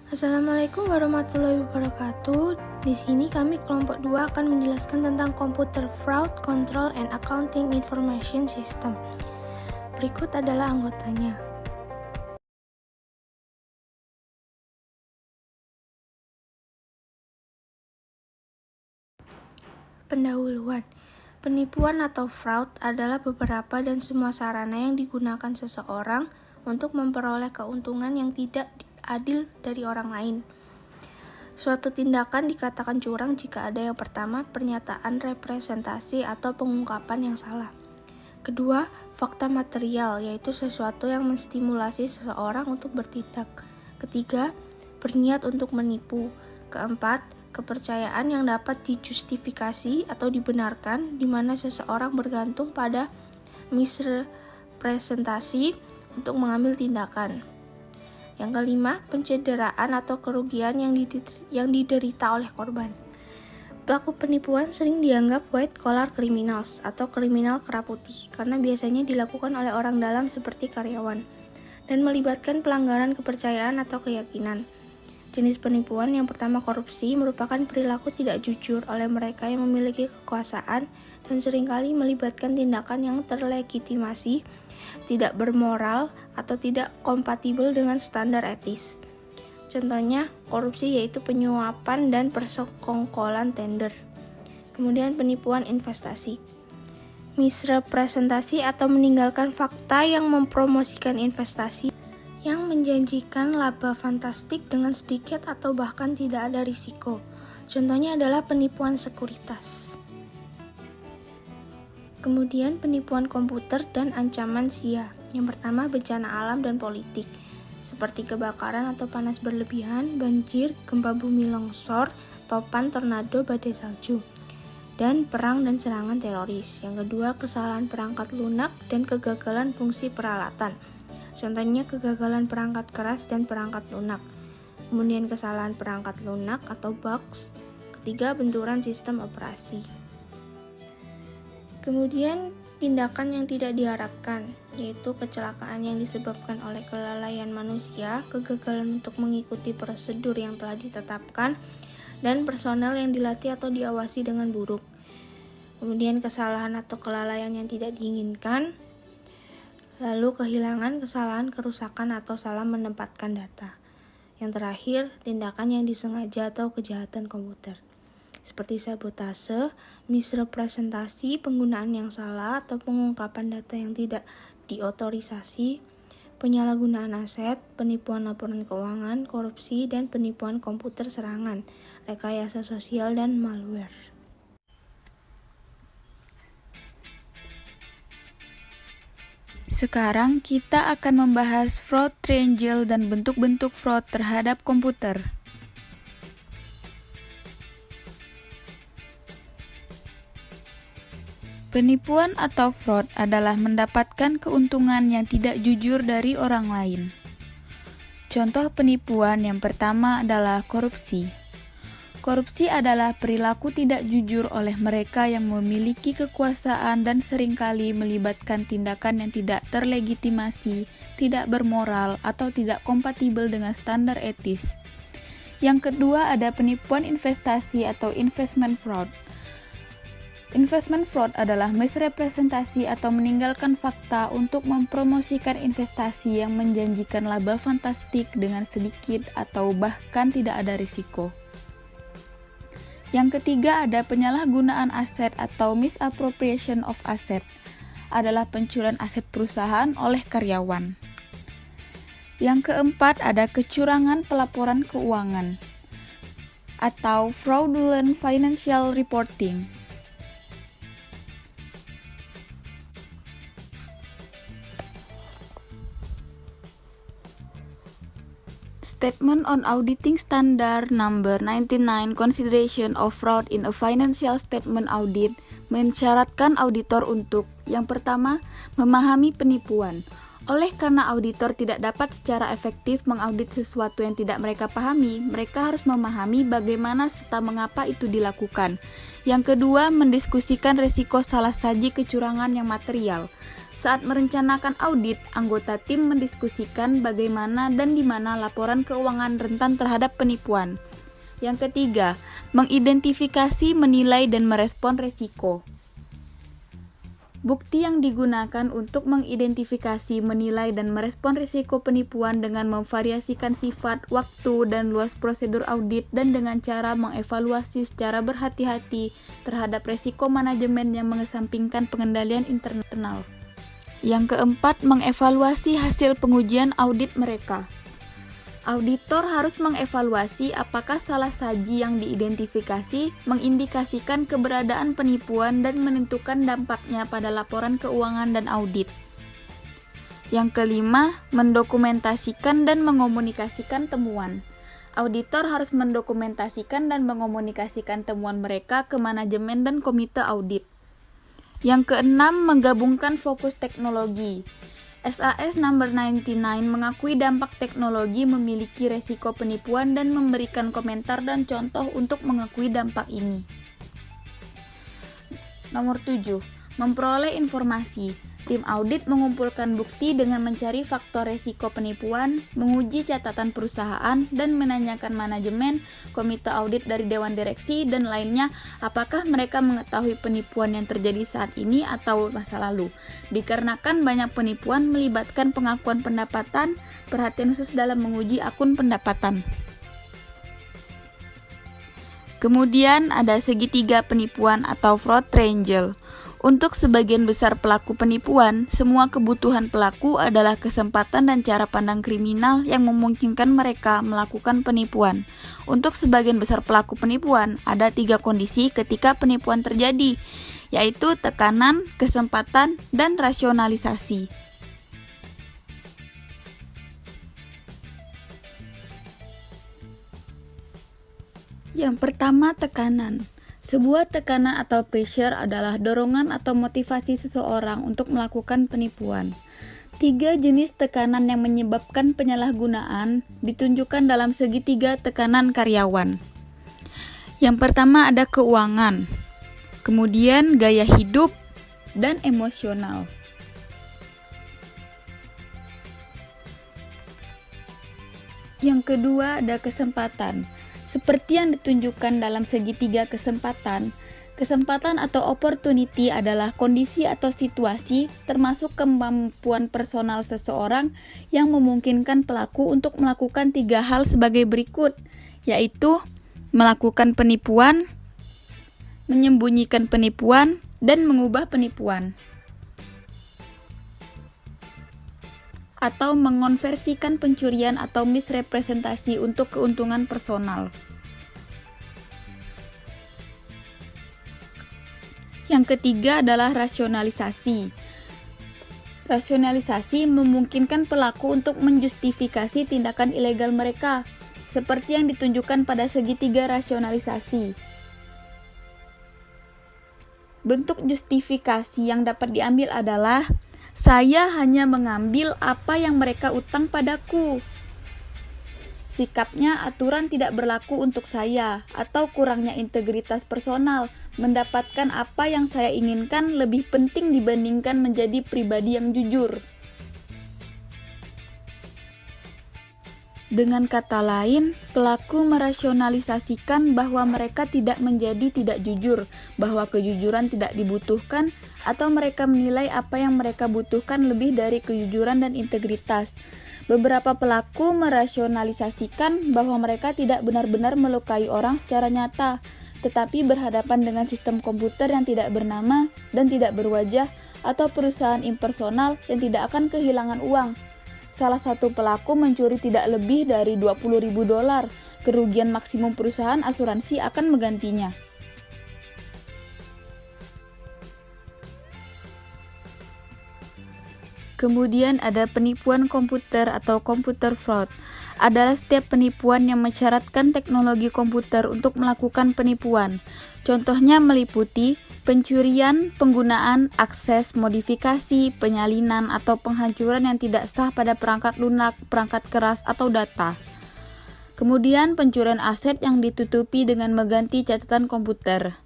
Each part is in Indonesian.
Assalamualaikum warahmatullahi wabarakatuh. Di sini kami kelompok 2 akan menjelaskan tentang Computer Fraud Control and Accounting Information System. Berikut adalah anggotanya. Pendahuluan. Penipuan atau fraud adalah beberapa dan semua sarana yang digunakan seseorang untuk memperoleh keuntungan yang tidak adil dari orang lain. Suatu tindakan dikatakan curang jika ada yang pertama, pernyataan representasi atau pengungkapan yang salah. Kedua, fakta material, yaitu sesuatu yang menstimulasi seseorang untuk bertindak. Ketiga, berniat untuk menipu. Keempat, kepercayaan yang dapat dijustifikasi atau dibenarkan di mana seseorang bergantung pada misrepresentasi untuk mengambil tindakan. Yang kelima, pencederaan atau kerugian yang diderita oleh korban. Pelaku penipuan sering dianggap white collar criminals atau kriminal kera putih karena biasanya dilakukan oleh orang dalam seperti karyawan dan melibatkan pelanggaran kepercayaan atau keyakinan. Jenis penipuan yang pertama, korupsi, merupakan perilaku tidak jujur oleh mereka yang memiliki kekuasaan dan seringkali melibatkan tindakan yang terlegitimasi, tidak bermoral, atau tidak kompatibel dengan standar etis. Contohnya, korupsi yaitu penyuapan dan persekongkolan tender. Kemudian penipuan investasi. Misrepresentasi atau meninggalkan fakta yang mempromosikan investasi yang menjanjikan laba fantastik dengan sedikit atau bahkan tidak ada risiko. Contohnya adalah penipuan sekuritas. Kemudian penipuan komputer dan ancaman SIA. Yang pertama, bencana alam dan politik, seperti kebakaran atau panas berlebihan, banjir, gempa bumi longsor, topan, tornado, badai salju, dan perang dan serangan teroris. Yang kedua, kesalahan perangkat lunak dan kegagalan fungsi peralatan. Contohnya kegagalan perangkat keras dan perangkat lunak. Kemudian kesalahan perangkat lunak atau bugs. Ketiga, benturan sistem operasi. Kemudian tindakan yang tidak diharapkan, yaitu kecelakaan yang disebabkan oleh kelalaian manusia, kegagalan untuk mengikuti prosedur yang telah ditetapkan, dan personel yang dilatih atau diawasi dengan buruk. Kemudian kesalahan atau kelalaian yang tidak diinginkan. Lalu kehilangan, kesalahan, kerusakan, atau salah menempatkan data. Yang terakhir, tindakan yang disengaja atau kejahatan komputer, seperti sabotase, misrepresentasi, penggunaan yang salah, atau pengungkapan data yang tidak diotorisasi, penyalahgunaan aset, penipuan laporan keuangan, korupsi, dan penipuan komputer serangan, rekayasa sosial, dan malware. Sekarang kita akan membahas fraud triangle dan bentuk-bentuk fraud terhadap komputer. Penipuan atau fraud adalah mendapatkan keuntungan yang tidak jujur dari orang lain. Contoh penipuan yang pertama adalah korupsi. Korupsi adalah perilaku tidak jujur oleh mereka yang memiliki kekuasaan dan seringkali melibatkan tindakan yang tidak terlegitimasi, tidak bermoral, atau tidak kompatibel dengan standar etis. Yang kedua ada penipuan investasi atau investment fraud. Investment fraud adalah misrepresentasi atau meninggalkan fakta untuk mempromosikan investasi yang menjanjikan laba fantastik dengan sedikit atau bahkan tidak ada risiko. Yang ketiga ada penyalahgunaan aset atau misappropriation of asset, adalah pencurian aset perusahaan oleh karyawan. Yang keempat ada kecurangan pelaporan keuangan atau fraudulent financial reporting. Statement on Auditing Standard Number 99 Consideration of Fraud in a Financial Statement Audit mensyaratkan auditor untuk yang pertama, memahami penipuan. Oleh karena auditor tidak dapat secara efektif mengaudit sesuatu yang tidak mereka pahami, mereka harus memahami bagaimana serta mengapa itu dilakukan. Yang kedua, mendiskusikan risiko salah saji kecurangan yang material. Saat merencanakan audit, anggota tim mendiskusikan bagaimana dan di mana laporan keuangan rentan terhadap penipuan. Yang ketiga, mengidentifikasi, menilai, dan merespon risiko. Bukti yang digunakan untuk mengidentifikasi, menilai, dan merespon risiko penipuan dengan memvariasikan sifat, waktu, dan luas prosedur audit dan dengan cara mengevaluasi secara berhati-hati terhadap risiko manajemen yang mengesampingkan pengendalian internal. Yang keempat, mengevaluasi hasil pengujian audit mereka. Auditor harus mengevaluasi apakah salah saji yang diidentifikasi mengindikasikan keberadaan penipuan dan menentukan dampaknya pada laporan keuangan dan audit. Yang kelima, mendokumentasikan dan mengomunikasikan temuan. Auditor harus mendokumentasikan dan mengomunikasikan temuan mereka ke manajemen dan komite audit. Yang keenam, menggabungkan fokus teknologi. SAS Number 99 mengakui dampak teknologi memiliki resiko penipuan dan memberikan komentar dan contoh untuk mengakui dampak ini. Nomor 7. Memperoleh informasi. Tim audit mengumpulkan bukti dengan mencari faktor resiko penipuan, menguji catatan perusahaan, dan menanyakan manajemen, komite audit dari dewan direksi, dan lainnya apakah mereka mengetahui penipuan yang terjadi saat ini atau masa lalu. Dikarenakan banyak penipuan melibatkan pengakuan pendapatan, perhatian khusus dalam menguji akun pendapatan. Kemudian ada segitiga penipuan atau fraud triangle. Untuk sebagian besar pelaku penipuan, semua kebutuhan pelaku adalah kesempatan dan cara pandang kriminal yang memungkinkan mereka melakukan penipuan. Untuk sebagian besar pelaku penipuan, ada 3 kondisi ketika penipuan terjadi, yaitu tekanan, kesempatan, dan rasionalisasi. Yang pertama, tekanan. Sebuah tekanan atau pressure adalah dorongan atau motivasi seseorang untuk melakukan penipuan. 3 jenis tekanan yang menyebabkan penyalahgunaan ditunjukkan dalam segitiga tekanan karyawan. Yang pertama ada keuangan, kemudian gaya hidup, dan emosional. Yang kedua ada kesempatan. Seperti yang ditunjukkan dalam segitiga kesempatan, kesempatan atau opportunity adalah kondisi atau situasi termasuk kemampuan personal seseorang yang memungkinkan pelaku untuk melakukan 3 hal sebagai berikut, yaitu melakukan penipuan, menyembunyikan penipuan, dan mengubah penipuan. Atau mengonversikan pencurian atau misrepresentasi untuk keuntungan personal. Yang ketiga adalah rasionalisasi. Rasionalisasi memungkinkan pelaku untuk menjustifikasi tindakan ilegal mereka, seperti yang ditunjukkan pada segitiga rasionalisasi. Bentuk justifikasi yang dapat diambil adalah saya hanya mengambil apa yang mereka utang padaku. Sikapnya aturan tidak berlaku untuk saya, atau kurangnya integritas personal. Mendapatkan apa yang saya inginkan lebih penting dibandingkan menjadi pribadi yang jujur. Dengan kata lain, pelaku merasionalisasikan bahwa mereka tidak menjadi tidak jujur, bahwa kejujuran tidak dibutuhkan, atau mereka menilai apa yang mereka butuhkan lebih dari kejujuran dan integritas. Beberapa pelaku merasionalisasikan bahwa mereka tidak benar-benar melukai orang secara nyata, tetapi berhadapan dengan sistem komputer yang tidak bernama dan tidak berwajah, atau perusahaan impersonal yang tidak akan kehilangan uang. Salah satu pelaku mencuri tidak lebih dari $20.000. Kerugian maksimum perusahaan asuransi akan menggantinya. Kemudian ada penipuan komputer atau computer fraud. Adalah setiap penipuan yang mensyaratkan teknologi komputer untuk melakukan penipuan. Contohnya meliputi pencurian, penggunaan, akses, modifikasi, penyalinan, atau penghancuran yang tidak sah pada perangkat lunak, perangkat keras, atau data. Kemudian pencurian aset yang ditutupi dengan mengganti catatan komputer.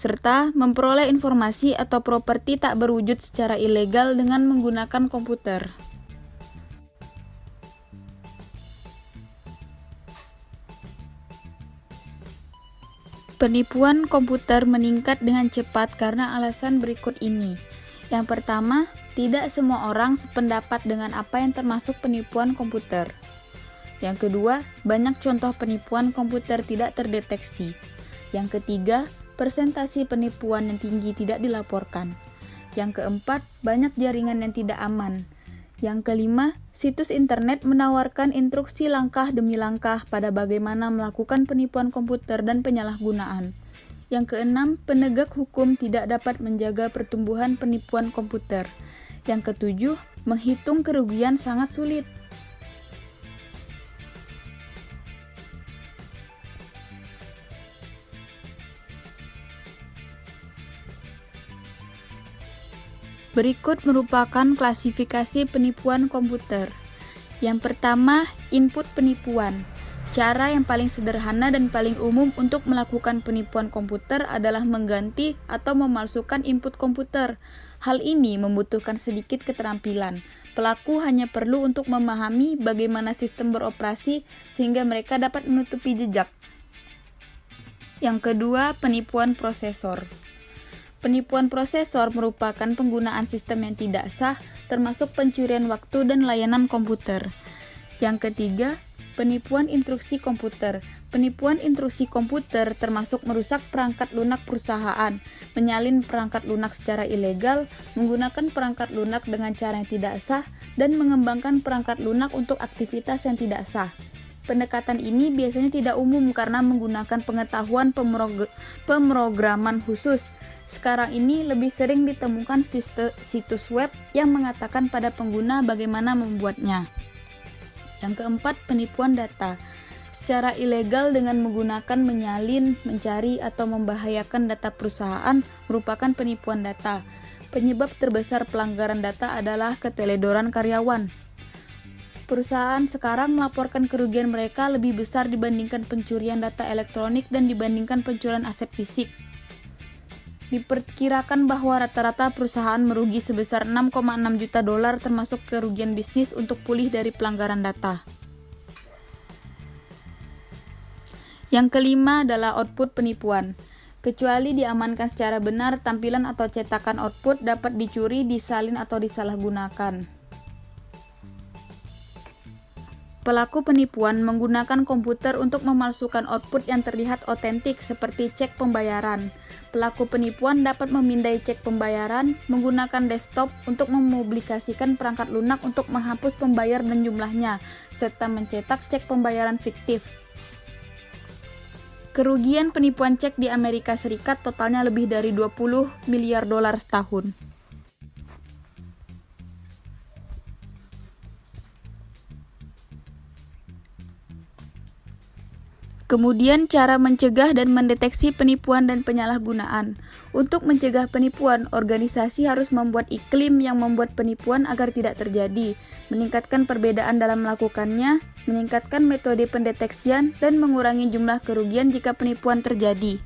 serta memperoleh informasi atau properti tak berwujud secara ilegal dengan menggunakan komputer. Penipuan komputer meningkat dengan cepat karena alasan berikut ini. Yang pertama, tidak semua orang sependapat dengan apa yang termasuk penipuan komputer. Yang kedua, banyak contoh penipuan komputer tidak terdeteksi. Yang ketiga, persentase penipuan yang tinggi tidak dilaporkan. Yang keempat, banyak jaringan yang tidak aman. Yang kelima, situs internet menawarkan instruksi langkah demi langkah pada bagaimana melakukan penipuan komputer dan penyalahgunaan. Yang keenam, penegak hukum tidak dapat menjaga pertumbuhan penipuan komputer. Yang ketujuh, menghitung kerugian sangat sulit. Berikut merupakan klasifikasi penipuan komputer. Yang pertama, input penipuan. Cara yang paling sederhana dan paling umum untuk melakukan penipuan komputer adalah mengganti atau memalsukan input komputer. Hal ini membutuhkan sedikit keterampilan. Pelaku hanya perlu untuk memahami bagaimana sistem beroperasi sehingga mereka dapat menutupi jejak. Yang kedua, penipuan prosesor. Penipuan prosesor merupakan penggunaan sistem yang tidak sah, termasuk pencurian waktu dan layanan komputer. Yang ketiga, penipuan instruksi komputer. Penipuan instruksi komputer termasuk merusak perangkat lunak perusahaan, menyalin perangkat lunak secara ilegal, menggunakan perangkat lunak dengan cara yang tidak sah, dan mengembangkan perangkat lunak untuk aktivitas yang tidak sah. Pendekatan ini biasanya tidak umum karena menggunakan pengetahuan pemrograman khusus. Sekarang ini lebih sering ditemukan situs web yang mengatakan pada pengguna bagaimana membuatnya. Yang keempat, penipuan data. Secara ilegal dengan menggunakan menyalin, mencari, atau membahayakan data perusahaan merupakan penipuan data. Penyebab terbesar pelanggaran data adalah keteledoran karyawan. Perusahaan sekarang melaporkan kerugian mereka lebih besar dibandingkan pencurian data elektronik dan dibandingkan pencurian aset fisik. Diperkirakan bahwa rata-rata perusahaan merugi sebesar 6,6 juta dolar termasuk kerugian bisnis untuk pulih dari pelanggaran data. Yang kelima adalah output penipuan. Kecuali diamankan secara benar, tampilan atau cetakan output dapat dicuri, disalin, atau disalahgunakan. Pelaku penipuan menggunakan komputer untuk memalsukan output yang terlihat otentik seperti cek pembayaran. Pelaku penipuan dapat memindai cek pembayaran, menggunakan desktop untuk memublikasikan perangkat lunak untuk menghapus pembayar dan jumlahnya, serta mencetak cek pembayaran fiktif. Kerugian penipuan cek di Amerika Serikat totalnya lebih dari 20 miliar dolar setahun. Kemudian cara mencegah dan mendeteksi penipuan dan penyalahgunaan. Untuk mencegah penipuan, organisasi harus membuat iklim yang membuat penipuan agar tidak terjadi, meningkatkan perbedaan dalam melakukannya, meningkatkan metode pendeteksian, dan mengurangi jumlah kerugian jika penipuan terjadi.